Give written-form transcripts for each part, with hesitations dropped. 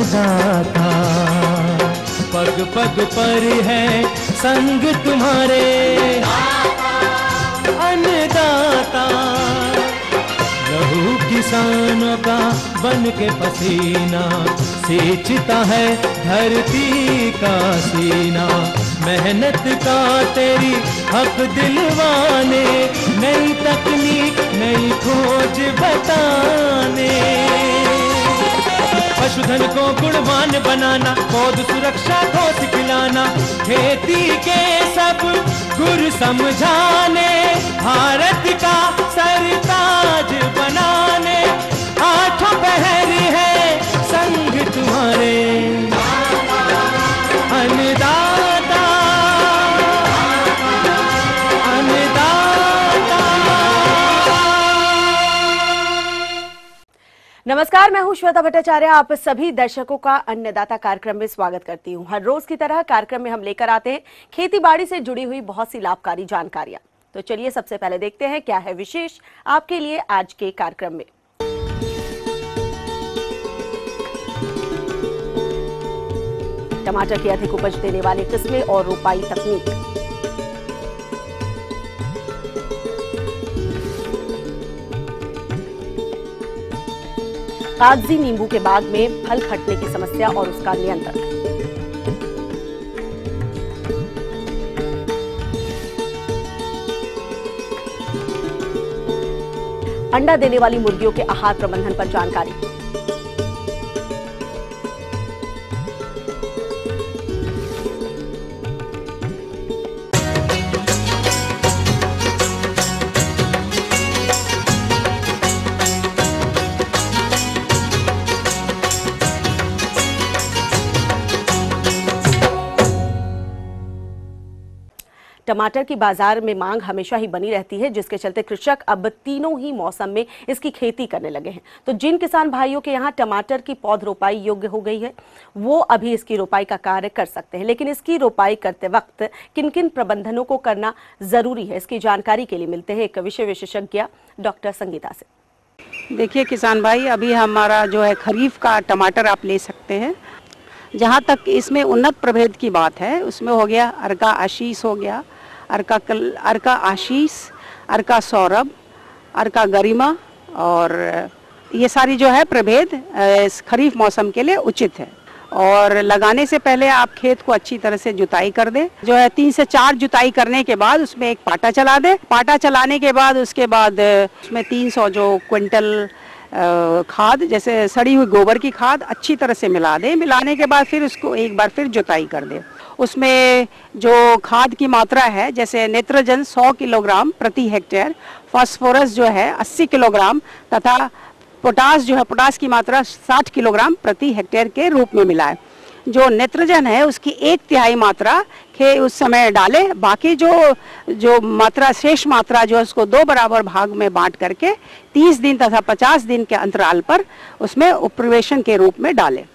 अन्नदाता, पग पग पर है संग तुम्हारे अन्नदाता। लहू किसानों का बन के पसीना सींचता है धरती का सीना। मेहनत का तेरी हक दिलवाने, नई तकनीक नई खोज बताने। पशुधन को गुणवान बनाना, पौध सुरक्षा को सिखलाना, खेती के सब गुर समझाने, भारत का सरताज बनाने। आठों पहर है संग तुम्हारे अन्नदाता, अन्नदाता। नमस्कार, मैं हूं श्वेता भट्टाचार्य। आप सभी दर्शकों का अन्नदाता कार्यक्रम में स्वागत करती हूं। हर रोज की तरह कार्यक्रम में हम लेकर आते हैं खेती बाड़ी से जुड़ी हुई बहुत सी लाभकारी जानकारियां। तो चलिए सबसे पहले देखते हैं क्या है विशेष आपके लिए आज के कार्यक्रम में। टमाटर की अधिक उपज देने वाली किस्में और रोपाई तकनीक। कागजी नींबू के बाग में फल फटने की समस्या और उसका नियंत्रण। अंडा देने वाली मुर्गियों के आहार प्रबंधन पर जानकारी। टमाटर की बाजार में मांग हमेशा ही बनी रहती है, जिसके चलते कृषक अब तीनों ही मौसम में इसकी खेती करने लगे हैं। तो जिन किसान भाइयों के यहाँ टमाटर की पौध रोपाई योग्य हो गई है, वो अभी इसकी रोपाई का कार्य कर सकते हैं। लेकिन इसकी रोपाई करते वक्त किन किन प्रबंधनों को करना जरूरी है, इसकी जानकारी के लिए मिलते हैं एक विषय विशेषज्ञ डॉक्टर संगीता से। देखिए किसान भाई, अभी हमारा जो है खरीफ का टमाटर आप ले सकते हैं। जहाँ तक इसमें उन्नत प्रभेद की बात है, उसमें हो गया अर्का आशीष, हो गया अर्का आशीष, अर्का सौरभ, अर्का गरिमा, और ये सारी जो है प्रभेद इस खरीफ मौसम के लिए उचित है। और लगाने से पहले आप खेत को अच्छी तरह से जुताई कर दें। जो है 3 से 4 जुताई करने के बाद उसमें एक पाटा चला दें। पाटा चलाने के बाद उसके बाद उसमें 300 जो क्विंटल खाद, जैसे सड़ी हुई गोबर की खाद अच्छी तरह से मिला दें। मिलाने के बाद फिर उसको एक बार फिर जुताई कर दें। उसमें जो खाद की मात्रा है, जैसे नाइट्रोजन 100 किलोग्राम प्रति हेक्टेयर, फास्फोरस जो है 80 किलोग्राम तथा पोटास जो है, पोटास की मात्रा 60 किलोग्राम प्रति हेक्टेयर के रूप में मिलाएं। जो नाइट्रोजन है उसकी 1/3 मात्रा के उस समय डाले। बाकी जो मात्रा, शेष मात्रा जो है उसको 2 बराबर भाग में बांट करके 30 दिन तथा 50 दिन के अंतराल पर उसमें उपरिवेशन के रूप में डालें।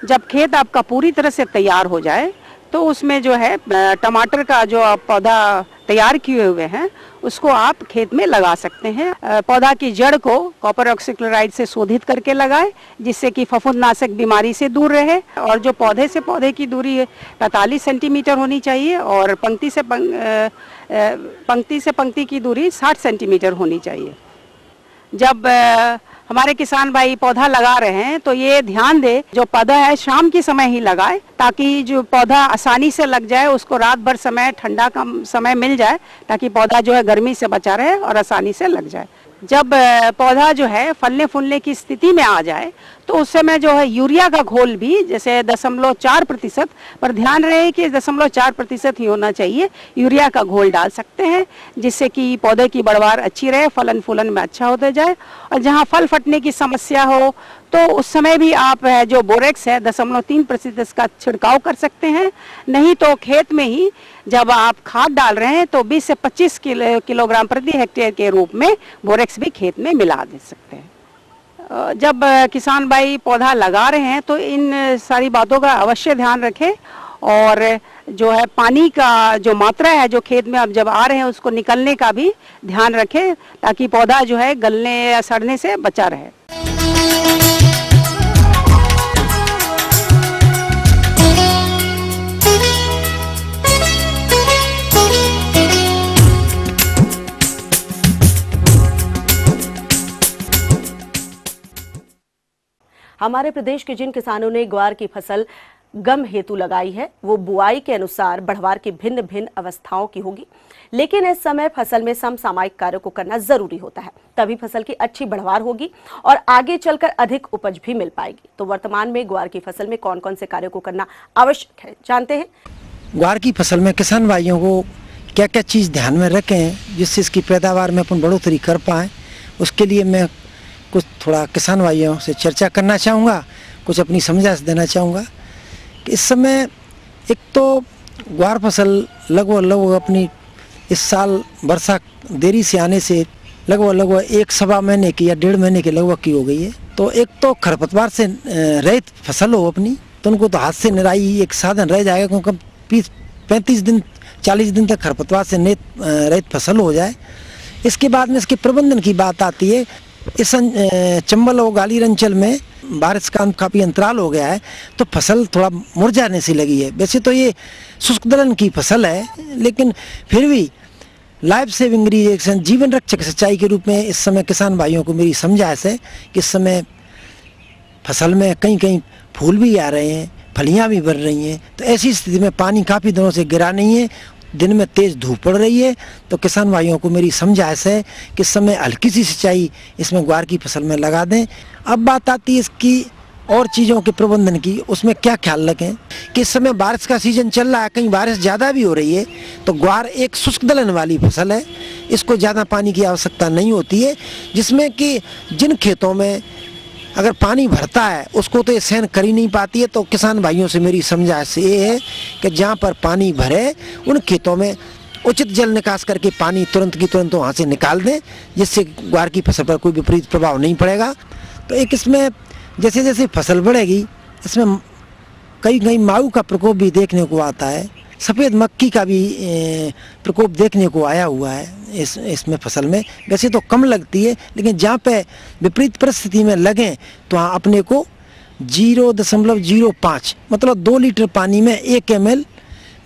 जब खेत आपका पूरी तरह से तैयार हो जाए तो उसमें जो है टमाटर का जो आप पौधा तैयार किए हुए हैं उसको आप खेत में लगा सकते हैं। पौधा की जड़ को कॉपर ऑक्सीक्लोराइड से शोधित करके लगाएं, जिससे कि फफूंदनाशक बीमारी से दूर रहे। और जो पौधे से पौधे की दूरी 45 सेंटीमीटर होनी चाहिए और पंक्ति से पंक्ति की दूरी 60 सेंटीमीटर होनी चाहिए। जब हमारे किसान भाई पौधा लगा रहे हैं तो ये ध्यान दे, जो पौधा है शाम के समय ही लगाए, ताकि जो पौधा आसानी से लग जाए, उसको रात भर समय, ठंडा का समय मिल जाए, ताकि पौधा जो है गर्मी से बचा रहे और आसानी से लग जाए। जब पौधा जो है फलने फूलने की स्थिति में आ जाए तो उस समय जो है यूरिया का घोल भी जैसे 0.4%, पर ध्यान रहे कि 0.4% ही होना चाहिए, यूरिया का घोल डाल सकते हैं, जिससे कि पौधे की बढ़वार अच्छी रहे, फलन फूलन में अच्छा होते जाए। और जहाँ फल फटने की समस्या हो तो उस समय भी आप जो बोरेक्स है 0.3% का छिड़काव कर सकते हैं। नहीं तो खेत में ही जब आप खाद डाल रहे हैं तो 20 से 25 किलोग्राम प्रति हेक्टेयर के रूप में बोरेक्स भी खेत में मिला दे सकते हैं। जब किसान भाई पौधा लगा रहे हैं तो इन सारी बातों का अवश्य ध्यान रखें। और जो है पानी का जो मात्रा है जो खेत में अब जब आ रहे हैं उसको निकलने का भी ध्यान रखें, ताकि पौधा जो है गलने या सड़ने से बचा रहे। हमारे प्रदेश के जिन किसानों ने ग्वार की फसल गम हेतु लगाई है वो बुआई के अनुसार बढ़वार की भिन्न भिन्न अवस्थाओं की होगी, लेकिन इस समय फसल में समसामयिक कार्यों को करना जरूरी होता है, तभी फसल की अच्छी बढ़वार होगी और आगे चलकर अधिक उपज भी मिल पाएगी। तो वर्तमान में ग्वार की फसल में कौन कौन से कार्यों को करना आवश्यक है, जानते हैं। ग्वार की फसल में किसान भाइयों को क्या क्या चीज़ ध्यान में रखें जिससे इसकी पैदावार में अपन बढ़ोतरी कर पाएँ, उसके लिए मैं कुछ थोड़ा किसान भाइयों से चर्चा करना चाहूँगा, कुछ अपनी समझा देना चाहूँगा कि इस समय एक तो ग्वार फसल लगभग अपनी इस साल वर्षा देरी से आने से लगभग 1-1.25 महीने की या 1.5 महीने के लगभग की हो गई है। तो एक तो खरपतवार से रहित फसल हो अपनी, तो उनको तो हाथ से निराई एक साधन रह जाएगा, क्योंकि 35 दिन 40 दिन तक खरपतवार से रहित फसल हो जाए। इसके बाद में इसके प्रबंधन की बात आती है। इस चंबल और गालीर अंचल में बारिश का काफ़ी अंतराल हो गया है, तो फसल थोड़ा मुरझाने से लगी है। वैसे तो ये शुष्क दलहन की फसल है, लेकिन फिर भी लाइफ सेविंग इरिगेशन जीवन रक्षक सिंचाई के रूप में इस समय किसान भाइयों को मेरी समझाइश है कि इस समय फसल में कहीं कहीं फूल भी आ रहे हैं, फलियां भी बढ़ रही हैं। तो ऐसी स्थिति में पानी काफ़ी दिनों से गिरा नहीं है, दिन में तेज़ धूप पड़ रही है, तो किसान भाइयों को मेरी समझाइश है कि इस समय हल्की सी सिंचाई इसमें ग्वार की फसल में लगा दें। अब बात आती है इसकी और चीज़ों के प्रबंधन की, उसमें क्या ख्याल रखें कि इस समय बारिश का सीजन चल रहा है, कहीं बारिश ज़्यादा भी हो रही है, तो ग्वार एक शुष्क दलहन वाली फसल है, इसको ज़्यादा पानी की आवश्यकता नहीं होती है, जिसमें कि जिन खेतों में अगर पानी भरता है उसको तो ये सहन कर ही नहीं पाती है। तो किसान भाइयों से मेरी समझाइश ये है कि जहाँ पर पानी भरे उन खेतों में उचित जल निकास करके पानी तुरंत की तुरंत वहाँ से निकाल दें, जिससे ग्वार की फसल पर कोई विपरीत प्रभाव नहीं पड़ेगा। तो एक इसमें जैसे जैसे फसल बढ़ेगी इसमें कई कई माऊ का प्रकोप भी देखने को आता है, सफ़ेद मक्खी का भी प्रकोप देखने को आया हुआ है इसमें फसल में। वैसे तो कम लगती है, लेकिन जहाँ पे विपरीत परिस्थिति में लगें तो वहाँ अपने को 0.05 मतलब 2 लीटर पानी में 1 ml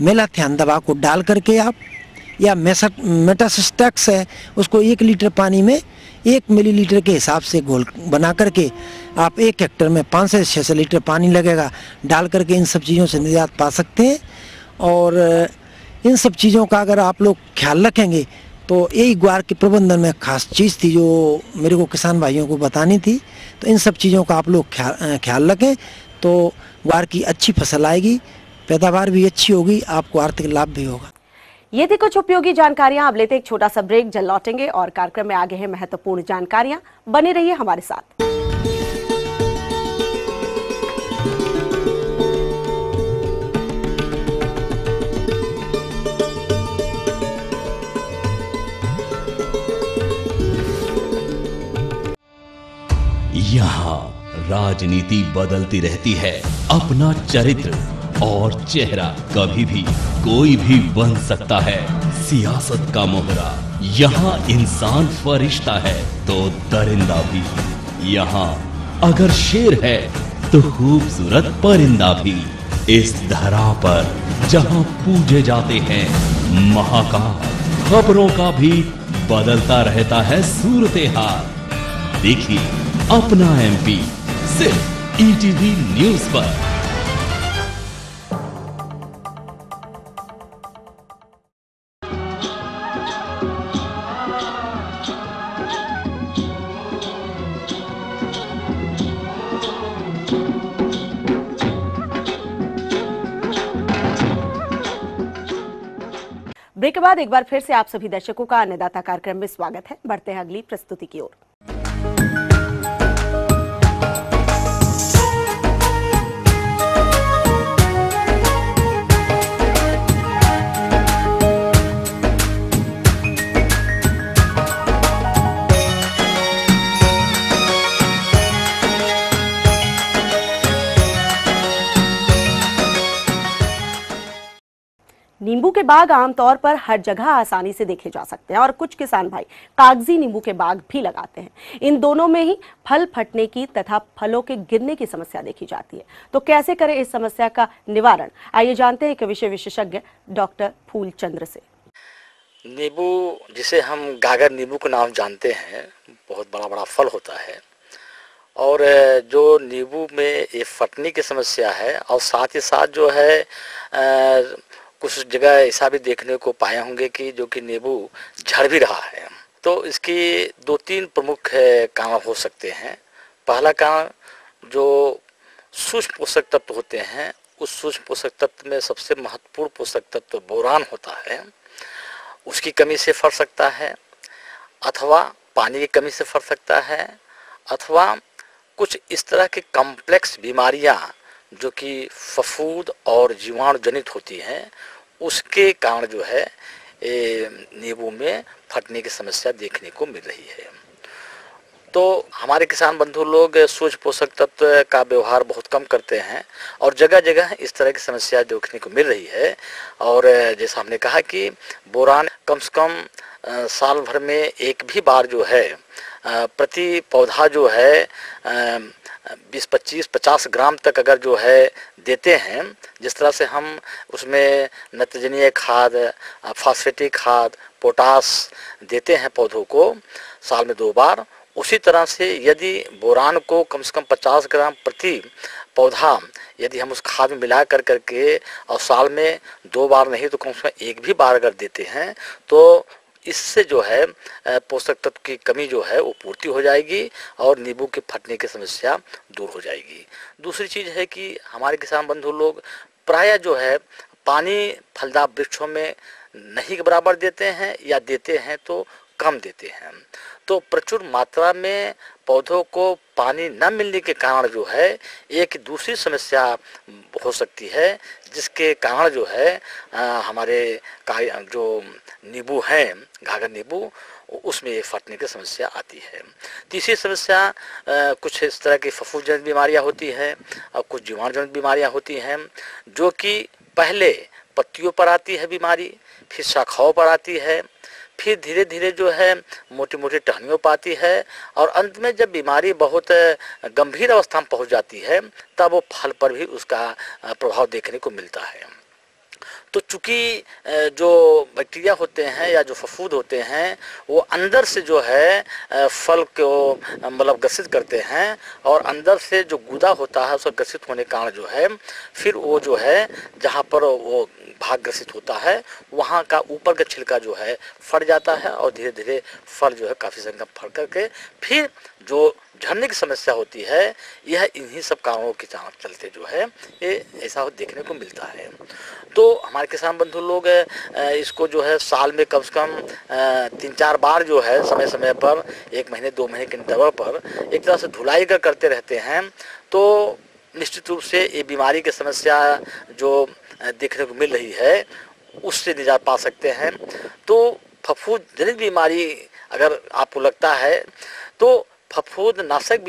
मेलाथियान दवा को डाल करके आप, या मेटासिस्टैक्स है उसको 1 लीटर पानी में 1 मिलीलीटर के हिसाब से घोल बना करके आप 1 हेक्टेयर में 5 से 6 लीटर पानी लगेगा डाल करके इन सब चीज़ों से निजात पा सकते हैं। और इन सब चीज़ों का अगर आप लोग ख्याल रखेंगे तो यही ग्वार के प्रबंधन में खास चीज़ थी जो मेरे को किसान भाइयों को बतानी थी। तो इन सब चीज़ों का आप लोग ख्याल रखें तो ग्वार की अच्छी फसल आएगी, पैदावार भी अच्छी होगी, आपको आर्थिक लाभ भी होगा। ये थी कुछ उपयोगी जानकारियां। अब लेते एक छोटा सा ब्रेक, जल्द लौटेंगे और कार्यक्रम में आगे है महत्वपूर्ण जानकारियां। बने रहिए हमारे साथ। यहाँ राजनीति बदलती रहती है, अपना चरित्र और चेहरा कभी भी कोई भी बन सकता है। सियासत का मोहरा यहाँ इंसान फरिश्ता है तो दरिंदा भी। यहाँ अगर शेर है तो खूबसूरत परिंदा भी। इस धरा पर जहाँ पूजे जाते हैं महाकाल, खबरों का भी बदलता रहता है सूरते हाल। देखिए अपना एमपी सिर्फ ईटीवी न्यूज़ पर। ब्रेक के बाद एक बार फिर से आप सभी दर्शकों का अन्नदाता कार्यक्रम में स्वागत है। बढ़ते हैं अगली प्रस्तुति की ओर। नींबू के बाग आमतौर पर हर जगह आसानी से देखे जा सकते हैं और कुछ किसान भाई कागजी नींबू के बाग भी लगाते हैं। इन दोनों में ही फल फटने की तथा फलों के गिरने की समस्या देखी जाती है। तो कैसे करें इस समस्या का निवारण, आइए जानते हैं एक विषय विशेषज्ञ डॉक्टर फूलचंद्र से। नींबू, जिसे हम गागर नींबू के नाम जानते हैं, बहुत बड़ा बड़ा फल होता है और जो नींबू में ये फटने की समस्या है, और साथ ही साथ जो है कुछ जगह ऐसा भी देखने को पाए होंगे कि जो कि नींबू झड़ भी रहा है। तो इसकी 2-3 प्रमुख कारण हो सकते हैं। पहला कारण, जो सूक्ष्म पोषक तत्व होते हैं, उस सूक्ष्म पोषक तत्व में सबसे महत्वपूर्ण पोषक तत्व बोरान होता है, उसकी कमी से फट सकता है, अथवा पानी की कमी से फट सकता है, अथवा कुछ इस तरह की कॉम्प्लेक्स बीमारियां जो कि फफूंद और जीवाणु जनित होती हैं, उसके कारण जो है नींबू में फटने की समस्या देखने को मिल रही है। तो हमारे किसान बंधु लोग सूक्ष्म पोषक तत्व का व्यवहार बहुत कम करते हैं और जगह जगह इस तरह की समस्या देखने को मिल रही है। और जैसा हमने कहा कि बोरान कम से कम साल भर में एक भी बार जो है प्रति पौधा जो है 20-25-50 ग्राम तक अगर जो है देते हैं, जिस तरह से हम उसमें नत्रजनीय खाद, फास्फेटिक खाद, पोटास देते हैं पौधों को साल में 2 बार, उसी तरह से यदि बोरान को कम से कम 50 ग्राम प्रति पौधा यदि हम उस खाद में मिला करके और साल में 2 बार नहीं तो कम से कम एक भी बार अगर देते हैं, तो इससे जो है पोषक तत्व की कमी जो है वो पूर्ति हो जाएगी और नींबू के फटने की समस्या दूर हो जाएगी। दूसरी चीज़ है कि हमारे किसान बंधु लोग प्रायः जो है पानी फलदार वृक्षों में नहीं के बराबर देते हैं या देते हैं तो कम देते हैं। तो प्रचुर मात्रा में पौधों को पानी न मिलने के कारण जो है एक दूसरी समस्या हो सकती है, जिसके कारण जो है हमारे जो नींबू हैं, घाघर नींबू, उसमें फटने की समस्या आती है। तीसरी समस्या कुछ इस तरह की फफूंद जनित बीमारियां होती हैं और कुछ जीवाणु जनित बीमारियां होती हैं, जो कि पहले पत्तियों पर आती है बीमारी, फिर शाखाओं पर आती है, फिर धीरे धीरे जो है मोटी मोटी टहनियों पर आती है और अंत में जब बीमारी बहुत गंभीर अवस्था में पहुंच जाती है तब वो फल पर भी उसका प्रभाव देखने को मिलता है। तो चूंकि जो बैक्टीरिया होते हैं या जो फफूंद होते हैं वो अंदर से जो है फल को मतलब ग्रसित करते हैं और अंदर से जो गूदा होता है उसका ग्रसित होने के कारण जो है फिर वो जो है जहाँ पर वो भाग ग्रसित होता है वहाँ का ऊपर का छिलका जो है फट जाता है और धीरे धीरे फल जो है काफ़ी संख्या में फट करके फिर जो झड़ने की समस्या होती है यह इन्हीं सब कारणों के चलते जो है ये ऐसा देखने को मिलता है। तो हमारे किसान बंधु लोग इसको जो है साल में कम से कम 3-4 बार जो है समय समय पर 1 महीने 2 महीने के इंटरवल पर एक तरह से धुलाई करते रहते हैं, तो निश्चित रूप से ये बीमारी की समस्या जो देखने को मिल रही है उससे निजात पा सकते हैं। तो फफूंद जनित बीमारी अगर आपको लगता है तो फफूंद नाशक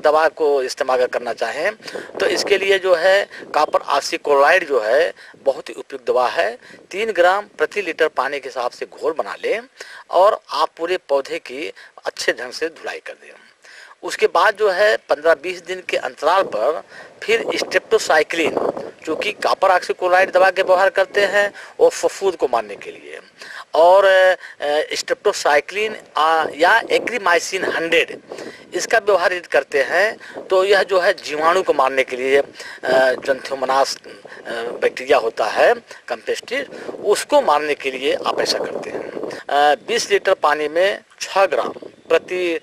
दवा को इस्तेमाल करना चाहें तो इसके लिए जो है कॉपर ऑक्सीक्लोराइड जो है बहुत ही उपयुक्त दवा है। 3 ग्राम प्रति लीटर पानी के हिसाब से घोल बना लें और आप पूरे पौधे की अच्छे ढंग से धुलाई कर दें। उसके बाद जो है 15-20 दिन के अंतराल पर फिर स्ट्रेप्टोसाइक्लिन, जो कि कॉपर ऑक्सीक्लोराइड दवा के व्यवहार करते हैं वो फफूंद को मारने के लिए, और स्ट्रेप्टोसाइक्लिन या एग्रीमाइसिन 100 इसका व्यवहार यदि करते हैं तो यह जो है जीवाणु को मारने के लिए जंथ्योमोनास बैक्टीरिया होता है कंपेस्टिव, उसको मारने के लिए आप ऐसा करते हैं। 20 लीटर पानी में 6 ग्राम प्रति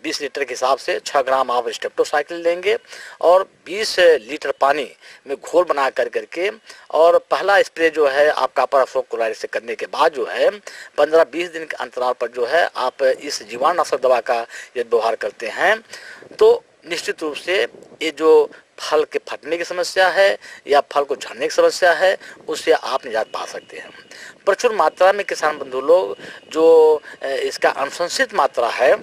20 लीटर के हिसाब से 6 ग्राम आप स्ट्रेप्टोसाइक्लिन लेंगे और 20 लीटर पानी में घोल बना करके और पहला स्प्रे जो है आप कॉपर ऑक्सीक्लोराइड से करने के बाद जो है 15-20 दिन के अंतराल पर जो है आप इस जीवाणुनाशक दवा का यदि व्यवहार करते हैं तो निश्चित रूप से ये जो फल के फटने की समस्या है या फल को झड़ने की समस्या है उससे आप निजात पा सकते हैं। प्रचुर मात्रा में किसान बंधु लोग जो इसका अनुशंसित मात्रा है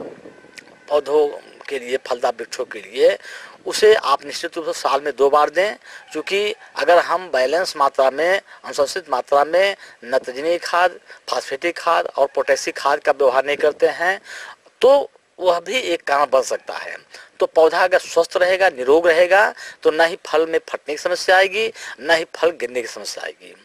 पौधों के लिए, फलदार वृक्षों के लिए, उसे आप निश्चित रूप से साल में 2 बार दें। क्योंकि अगर हम बैलेंस मात्रा में, अनुशंसित मात्रा में नत्रजनीय खाद, फास्फेटिक खाद और पोटेशियम खाद का व्यवहार नहीं करते हैं तो वह भी एक कारण बन सकता है। तो पौधा अगर स्वस्थ रहेगा, निरोग रहेगा तो न ही फल में फटने की समस्या आएगी, न ही फल गिरने की समस्या आएगी।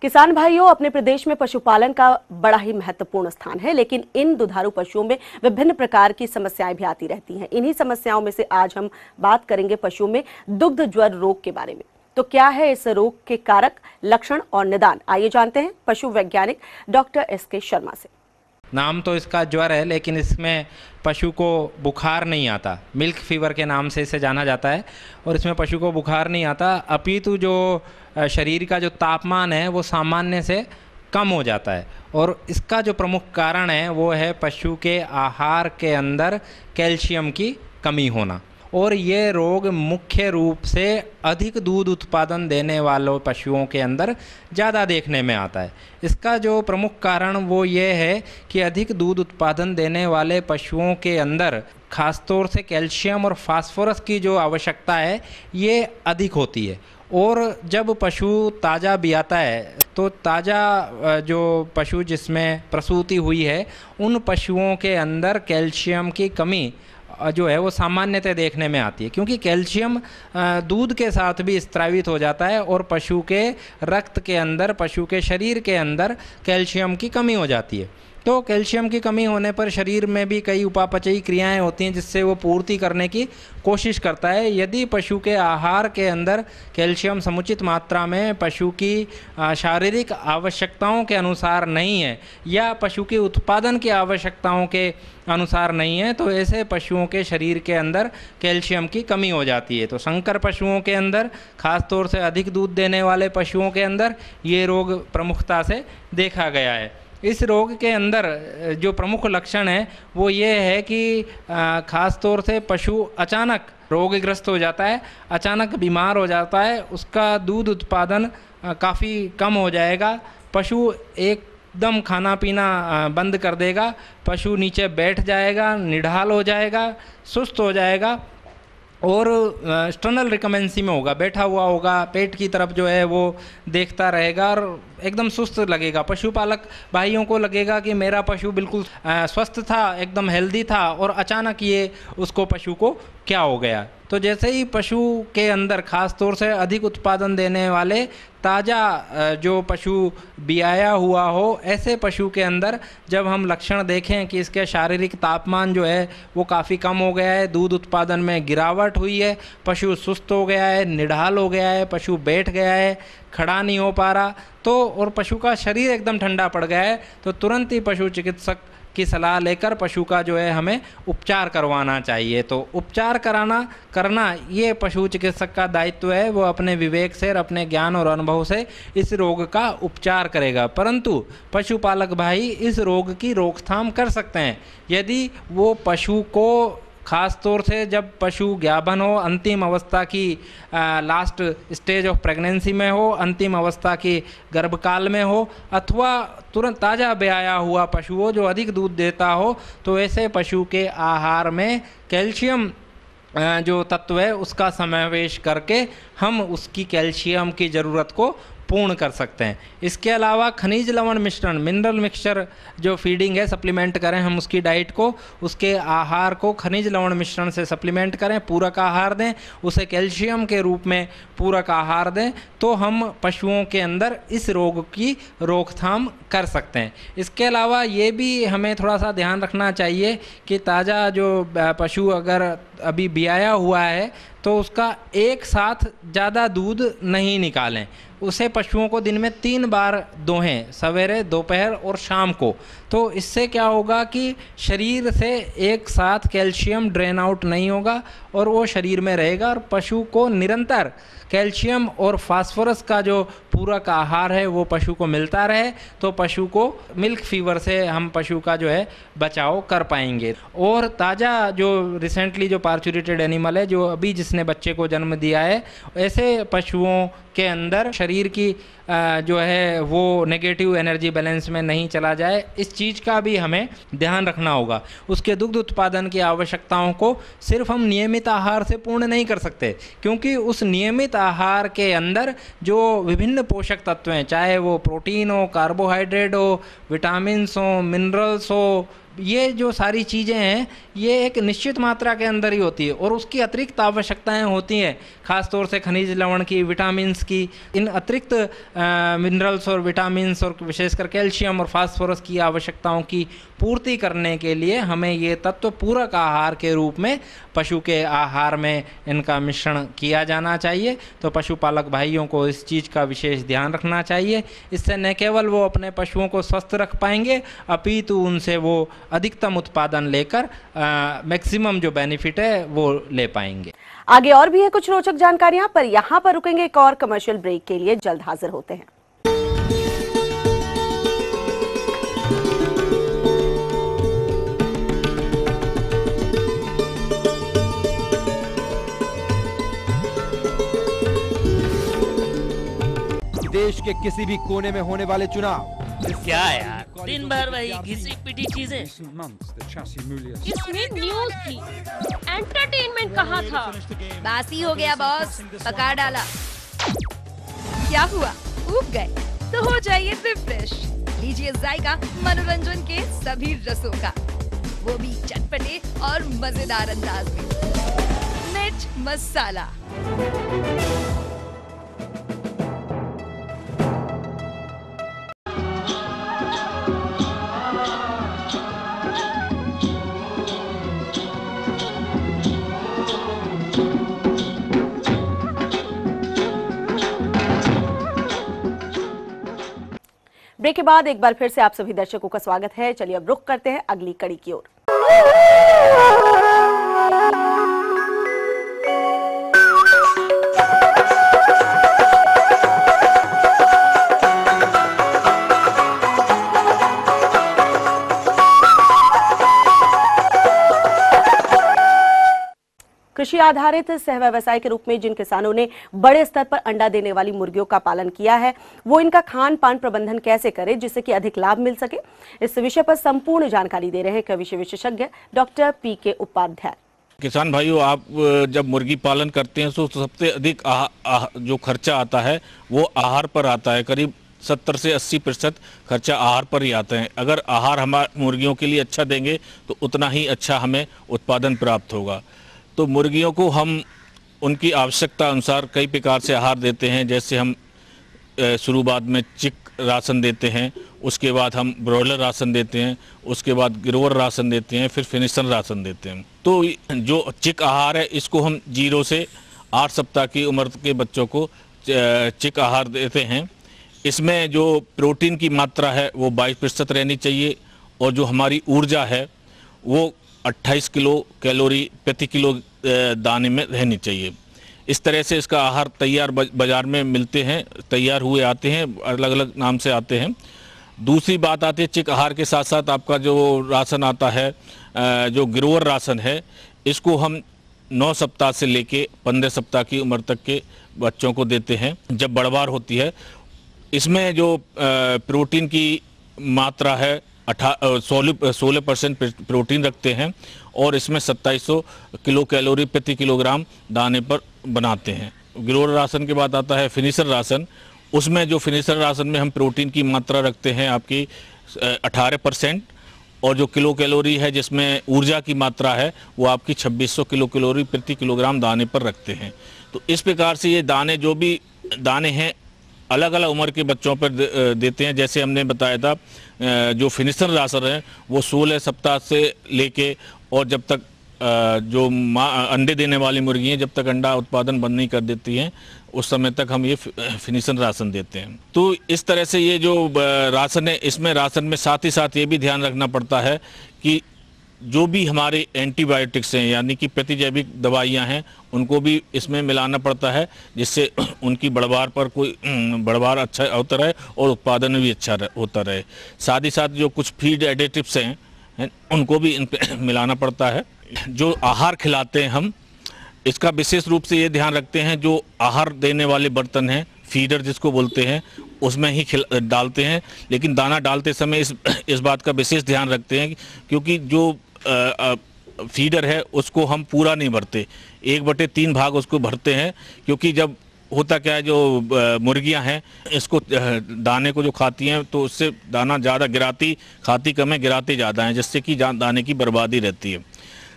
किसान भाइयों, अपने प्रदेश में पशुपालन का बड़ा ही महत्वपूर्ण स्थान है, लेकिन इन दुधारू पशुओं में विभिन्न प्रकार की समस्याएं भी आती रहती हैं। इन्हीं समस्याओं में से आज हम बात करेंगे पशुओं में दुग्ध ज्वर रोग के बारे में। तो क्या है इस रोग के कारक, लक्षण और निदान, आइए जानते हैं पशु वैज्ञानिक डॉक्टर SK शर्मा से। नाम तो इसका ज्वर है, लेकिन इसमें पशु को बुखार नहीं आता। मिल्क फीवर के नाम से इसे जाना जाता है और इसमें पशु को बुखार नहीं आता, अपितु जो शरीर का जो तापमान है वो सामान्य से कम हो जाता है। और इसका जो प्रमुख कारण है वो है पशु के आहार के अंदर कैल्शियम की कमी होना। और ये रोग मुख्य रूप से अधिक दूध उत्पादन देने वालों पशुओं के अंदर ज़्यादा देखने में आता है। इसका जो प्रमुख कारण वो ये है कि अधिक दूध उत्पादन देने वाले पशुओं के अंदर खासतौर से कैल्शियम और फास्फोरस की जो आवश्यकता है ये अधिक होती है। और जब पशु ताज़ा ब्याता है तो ताज़ा जो पशु जिसमें प्रसूति हुई है उन पशुओं के अंदर कैल्शियम की कमी जो है वो सामान्यतः देखने में आती है, क्योंकि कैल्शियम दूध के साथ भी स्त्रावित हो जाता है और पशु के रक्त के अंदर, पशु के शरीर के अंदर कैल्शियम की कमी हो जाती है। तो कैल्शियम की कमी होने पर शरीर में भी कई उपापचयी क्रियाएं होती हैं जिससे वो पूर्ति करने की कोशिश करता है। यदि पशु के आहार के अंदर कैल्शियम समुचित मात्रा में पशु की शारीरिक आवश्यकताओं के अनुसार नहीं है या पशु के उत्पादन की आवश्यकताओं के अनुसार नहीं है तो ऐसे पशुओं के शरीर के अंदर कैल्शियम की कमी हो जाती है। तो संकर पशुओं के अंदर, खास तौर से अधिक दूध देने वाले पशुओं के अंदर ये रोग प्रमुखता से देखा गया है। इस रोग के अंदर जो प्रमुख लक्षण है वो ये है कि ख़ास तौर से पशु अचानक रोगग्रस्त हो जाता है, अचानक बीमार हो जाता है, उसका दूध उत्पादन काफ़ी कम हो जाएगा, पशु एकदम खाना पीना बंद कर देगा, पशु नीचे बैठ जाएगा, निढाल हो जाएगा, सुस्त हो जाएगा और स्टर्नल रिकमेंसी में होगा, बैठा हुआ होगा, पेट की तरफ जो है वो देखता रहेगा और एकदम सुस्त लगेगा। पशुपालक भाइयों को लगेगा कि मेरा पशु बिल्कुल स्वस्थ था, एकदम हेल्दी था और अचानक ये उसको पशु को क्या हो गया। तो जैसे ही पशु के अंदर खास तौर से अधिक उत्पादन देने वाले ताज़ा जो पशु ब्याया हुआ हो, ऐसे पशु के अंदर जब हम लक्षण देखें कि इसके शारीरिक तापमान जो है वो काफ़ी कम हो गया है, दूध उत्पादन में गिरावट हुई है, पशु सुस्त हो गया है, निढाल हो गया है, पशु बैठ गया है, खड़ा नहीं हो पा रहा, तो और पशु का शरीर एकदम ठंडा पड़ गया है, तो तुरंत ही पशु चिकित्सक की सलाह लेकर पशु का जो है हमें उपचार करवाना चाहिए। तो उपचार करना ये पशु चिकित्सक का दायित्व है, वो अपने विवेक से और अपने ज्ञान और अनुभव से इस रोग का उपचार करेगा। परंतु पशुपालक भाई इस रोग की रोकथाम कर सकते हैं यदि वो पशु को खास तौर से जब पशु ज्ञापन हो, अंतिम अवस्था की लास्ट स्टेज ऑफ प्रेगनेंसी में हो, अंतिम अवस्था की गर्भकाल में हो, अथवा तुरंत ताज़ा ब्याया हुआ पशु हो जो अधिक दूध देता हो, तो ऐसे पशु के आहार में कैल्शियम जो तत्व है उसका समावेश करके हम उसकी कैल्शियम की ज़रूरत को पूर्ण कर सकते हैं। इसके अलावा खनिज लवण मिश्रण, मिनरल मिक्सचर जो फीडिंग है, सप्लीमेंट करें हम उसकी डाइट को, उसके आहार को खनिज लवण मिश्रण से सप्लीमेंट करें, पूरक आहार दें, उसे कैल्शियम के रूप में पूरक आहार दें, तो हम पशुओं के अंदर इस रोग की रोकथाम कर सकते हैं। इसके अलावा ये भी हमें थोड़ा सा ध्यान रखना चाहिए कि ताज़ा जो पशु अगर अभी ब्याया हुआ है तो उसका एक साथ ज़्यादा दूध नहीं निकालें, उसे पशुओं को दिन में 3 बार दोहें, सवेरे, दोपहर और शाम को। तो इससे क्या होगा कि शरीर से एक साथ कैल्शियम ड्रेन आउट नहीं होगा और वो शरीर में रहेगा और पशु को निरंतर कैल्शियम और फास्फोरस का जो पूरक आहार है वो पशु को मिलता रहे, तो पशु को मिल्क फीवर से हम पशु का जो है बचाव कर पाएंगे। और ताज़ा जो रिसेंटली जो पार्चुरेटेड एनिमल है, जो अभी जिसने बच्चे को जन्म दिया है, ऐसे पशुओं के अंदर शरीर की जो है वो नेगेटिव एनर्जी बैलेंस में नहीं चला जाए, इस चीज़ का भी हमें ध्यान रखना होगा। उसके दुग्ध उत्पादन की आवश्यकताओं को सिर्फ हम नियमित आहार से पूर्ण नहीं कर सकते, क्योंकि उस नियमित आहार के अंदर जो विभिन्न पोषक तत्व हैं, चाहे वो प्रोटीन हो, कार्बोहाइड्रेट हो, विटामिन्स हो, मिनरल्स हो, ये जो सारी चीज़ें हैं ये एक निश्चित मात्रा के अंदर ही होती है और उसकी अतिरिक्त आवश्यकताएं होती हैं, ख़ास तौर से खनिज लवण की, विटामिन्स की। इन अतिरिक्त मिनरल्स और विटामिन्स और विशेषकर कैल्शियम और फास्फोरस की आवश्यकताओं की पूर्ति करने के लिए हमें ये तत्व पूरक आहार के रूप में पशु के आहार में इनका मिश्रण किया जाना चाहिए। तो पशुपालक भाइयों को इस चीज़ का विशेष ध्यान रखना चाहिए। इससे न केवल वो अपने पशुओं को स्वस्थ रख पाएंगे अपितु उनसे वो अधिकतम उत्पादन लेकर मैक्सिमम जो बेनिफिट है वो ले पाएंगे। आगे और भी है कुछ रोचक जानकारियां, पर यहां पर रुकेंगे एक और कमर्शियल ब्रेक के लिए। जल्द हाजिर होते हैं। देश के किसी भी कोने में होने वाले चुनाव, क्या यार, दिन भर वही घिसी पिटी चीजें। इसमें न्यूज थी, एंटरटेनमेंट कहाँ था? बासी हो गया बॉस, पका डाला। क्या हुआ, ऊब गए? तो हो जाइए रिफ्रेश। लीजिए जायका मनोरंजन के सभी रसों का, वो भी चटपटे और मजेदार अंदाज में। मिर्च मसाला। ब्रेक के बाद एक बार फिर से आप सभी दर्शकों का स्वागत है। चलिए अब रुख करते हैं अगली कड़ी की ओर। कृषि आधारित सह व्यवसाय के रूप में जिन किसानों ने बड़े स्तर पर अंडा देने वाली मुर्गियों का पालन किया है, वो इनका खान पान प्रबंधन कैसे करें जिससे कि अधिक लाभ मिल सके, इस विषय पर संपूर्ण जानकारी दे रहे हैं कृषि विशेषज्ञ डॉक्टर पीके उपाध्याय। किसान भाइयों, आप जब मुर्गी पालन करते हैं तो सबसे अधिक जो खर्चा आता है वो आहार पर आता है। करीब 70 से 80% खर्चा आहार पर ही आता है। अगर आहार हमारे मुर्गियों के लिए अच्छा देंगे तो उतना ही अच्छा हमें उत्पादन प्राप्त होगा। तो मुर्गियों को हम उनकी आवश्यकता अनुसार कई प्रकार से आहार देते हैं। जैसे हम शुरुआत में चिक राशन देते हैं, उसके बाद हम ब्रॉयलर राशन देते हैं, उसके बाद गिरोवर राशन देते हैं, फिर फिनिशर राशन देते हैं। तो जो चिक आहार है इसको हम 0 से 8 सप्ताह की उम्र के बच्चों को चिक आहार देते हैं। इसमें जो प्रोटीन की मात्रा है वो 22% रहनी चाहिए और जो हमारी ऊर्जा है वो 28 किलो कैलोरी प्रति किलो दाने में रहनी चाहिए। इस तरह से इसका आहार तैयार बाजार में मिलते हैं, तैयार हुए आते हैं, अलग अलग नाम से आते हैं। दूसरी बात आती है चिक आहार के साथ साथ आपका जो राशन आता है, जो गिरोवर राशन है, इसको हम 9 सप्ताह से लेके 15 सप्ताह की उम्र तक के बच्चों को देते हैं जब बढ़वार होती है। इसमें जो प्रोटीन की मात्रा है 16% प्रोटीन रखते हैं और इसमें 2700 किलो कैलोरी प्रति किलोग्राम दाने पर बनाते हैं। गिरोवर राशन के बाद आता है फिनिशर राशन। उसमें जो फिनिशर राशन में हम प्रोटीन की मात्रा रखते हैं आपकी 18% और जो किलो कैलोरी है जिसमें ऊर्जा की मात्रा है वो आपकी 2600 किलो कैलोरी प्रति किलोग्राम दाने पर रखते हैं। तो इस प्रकार से ये दाने जो भी दाने हैं अलग अलग उम्र के बच्चों पर देते हैं। जैसे हमने बताया था जो फिनिशर राशन है वो 16 सप्ताह से लेके और जब तक जो अंडे देने वाली मुर्गी हैं जब तक अंडा उत्पादन बंद नहीं कर देती हैं उस समय तक हम ये फिनिशर राशन देते हैं। तो इस तरह से ये जो राशन है इसमें राशन में साथ ही साथ ये भी ध्यान रखना पड़ता है कि जो भी हमारे एंटीबायोटिक्स हैं यानी कि प्रतिजैविक दवाइयां हैं उनको भी इसमें मिलाना पड़ता है जिससे उनकी बढ़वार पर कोई बढ़वार अच्छा होता रहे और उत्पादन भी अच्छा होता रहे। साथ ही साथ जो कुछ फीड एडिटिव्स हैं उनको भी इन मिलाना पड़ता है। जो आहार खिलाते हैं हम इसका विशेष रूप से ये ध्यान रखते हैं जो आहार देने वाले बर्तन हैं फीडर जिसको बोलते हैं उसमें ही डालते हैं। लेकिन दाना डालते समय इस बात का विशेष ध्यान रखते हैं क्योंकि जो फीडर है उसको हम पूरा नहीं भरते, 1/3 भाग उसको भरते हैं क्योंकि जब होता क्या है, जो मुर्गियां हैं इसको दाने को जो खाती हैं तो उससे दाना ज़्यादा खाती कम है, गिराती ज़्यादा है, जिससे कि दाने की बर्बादी रहती है।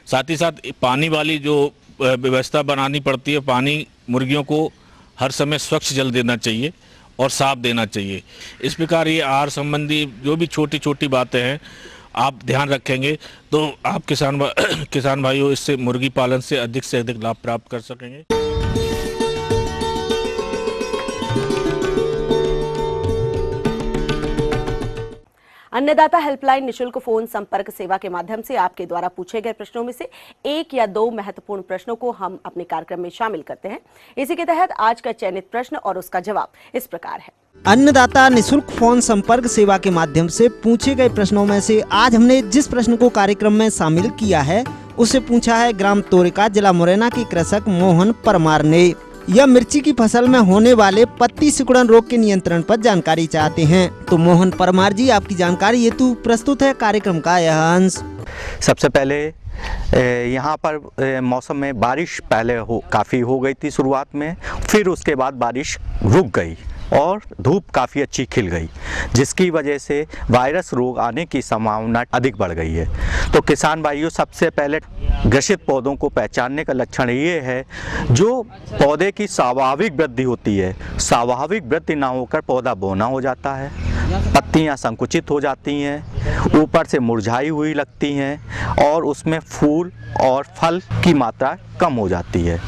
साथ ही साथ पानी वाली जो व्यवस्था बनानी पड़ती है, पानी मुर्गियों को हर समय स्वच्छ जल देना चाहिए और साफ देना चाहिए। इस प्रकार ये आहार संबंधी जो भी छोटी छोटी बातें हैं आप ध्यान रखेंगे तो आप किसान भाइयों इससे मुर्गी पालन से अधिक लाभ प्राप्त कर सकेंगे। अन्नदाता हेल्पलाइन निशुल्क फोन संपर्क सेवा के माध्यम से आपके द्वारा पूछे गए प्रश्नों में से 1 या 2 महत्वपूर्ण प्रश्नों को हम अपने कार्यक्रम में शामिल करते हैं। इसी के तहत आज का चयनित प्रश्न और उसका जवाब इस प्रकार है। अन्नदाता निशुल्क फोन संपर्क सेवा के माध्यम से पूछे गए प्रश्नों में से आज हमने जिस प्रश्न को कार्यक्रम में शामिल किया है उसे पूछा है ग्राम तोरिका, जिला मुरैना के कृषक मोहन परमार ने। यह मिर्ची की फसल में होने वाले पत्ती सिकुड़न रोग के नियंत्रण पर जानकारी चाहते हैं। तो मोहन परमार जी, आपकी जानकारी हेतु प्रस्तुत है कार्यक्रम का यह अंश। सबसे पहले यहाँ पर मौसम में बारिश पहले काफ़ी हो गई थी शुरुआत में, फिर उसके बाद बारिश रुक गई और धूप काफ़ी अच्छी खिल गई, जिसकी वजह से वायरस रोग आने की संभावना अधिक बढ़ गई है। तो किसान भाइयों, सबसे पहले ग्रसित पौधों को पहचानने का लक्षण ये है, जो पौधे की स्वाभाविक वृद्धि होती है, स्वाभाविक वृद्धि ना होकर पौधा बौना हो जाता है, पत्तियां संकुचित हो जाती हैं, ऊपर से मुरझाई हुई लगती हैं और उसमें फूल और फल की मात्रा कम हो जाती है।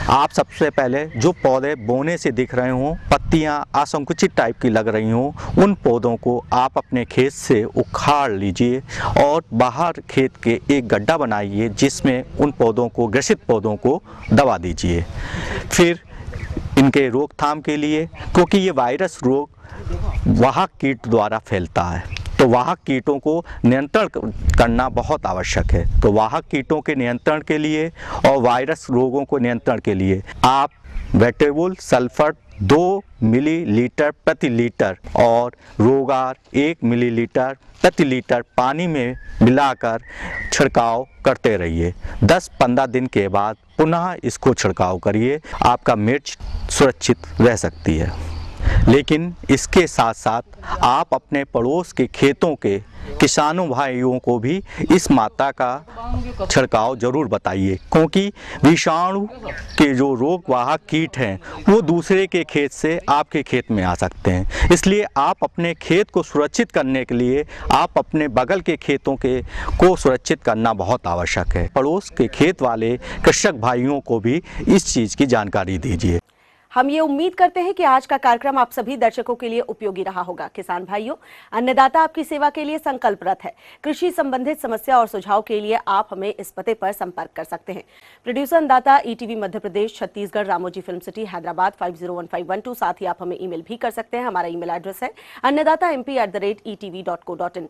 आप सबसे पहले जो पौधे बोने से दिख रहे हों, पत्तियां असंकुचित टाइप की लग रही हों, उन पौधों को आप अपने खेत से उखाड़ लीजिए और बाहर खेत के एक गड्ढा बनाइए, जिसमें उन पौधों को, ग्रसित पौधों को दबा दीजिए। फिर इनके रोकथाम के लिए, क्योंकि ये वायरस रोग वाहक कीट द्वारा फैलता है, तो वाहक कीटों को नियंत्रण करना बहुत आवश्यक है। तो वाहक कीटों के नियंत्रण के लिए और वायरस रोगों को नियंत्रण के लिए आप वेटेबुल सल्फर 2 मिलीलीटर प्रति लीटर और रोगार 1 मिलीलीटर प्रति लीटर पानी में मिलाकर छिड़काव करते रहिए। 10-15 दिन के बाद पुनः इसको छिड़काव करिए, आपका मिर्च सुरक्षित रह सकती है। लेकिन इसके साथ साथ आप अपने पड़ोस के खेतों के किसानों भाइयों को भी इस मात्रा का छिड़काव जरूर बताइए, क्योंकि विषाणु के जो रोग वाहक कीट हैं वो दूसरे के खेत से आपके खेत में आ सकते हैं। इसलिए आप अपने खेत को सुरक्षित करने के लिए आप अपने बगल के खेतों को सुरक्षित करना बहुत आवश्यक है। पड़ोस के खेत वाले कृषक भाइयों को भी इस चीज़ की जानकारी दीजिए। हम ये उम्मीद करते हैं कि आज का कार्यक्रम आप सभी दर्शकों के लिए उपयोगी रहा होगा। किसान भाइयों, अन्नदाता आपकी सेवा के लिए संकल्परत है। कृषि संबंधित समस्या और सुझाव के लिए आप हमें इस पते पर संपर्क कर सकते हैं। प्रोड्यूसर अन्नदाता, ETV Madhya Pradesh, Chhattisgarh, Ramoji film city, Hyderabad 501512। साथ ही आप हमें ईमेल भी कर सकते हैं। हमारा ईमेल एड्रेस है annadatamp@etv.co.in।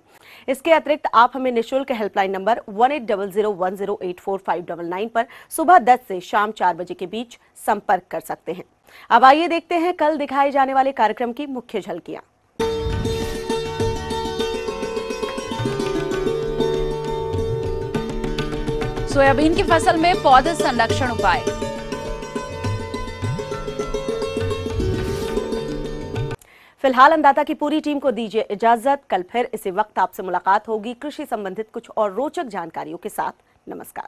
इसके अतिरिक्त आप हमें निःशुल्क हेल्पलाइन नंबर 180010084599 पर सुबह 10 से शाम 4 बजे के बीच संपर्क कर सकते हैं। अब आइए देखते हैं कल दिखाए जाने वाले कार्यक्रम की मुख्य झलकियां। सोयाबीन की फसल में पौधे संरक्षण उपाय। फिलहाल अन्नदाता की पूरी टीम को दीजिए इजाजत। कल फिर इसी वक्त आपसे मुलाकात होगी कृषि संबंधित कुछ और रोचक जानकारियों के साथ। नमस्कार।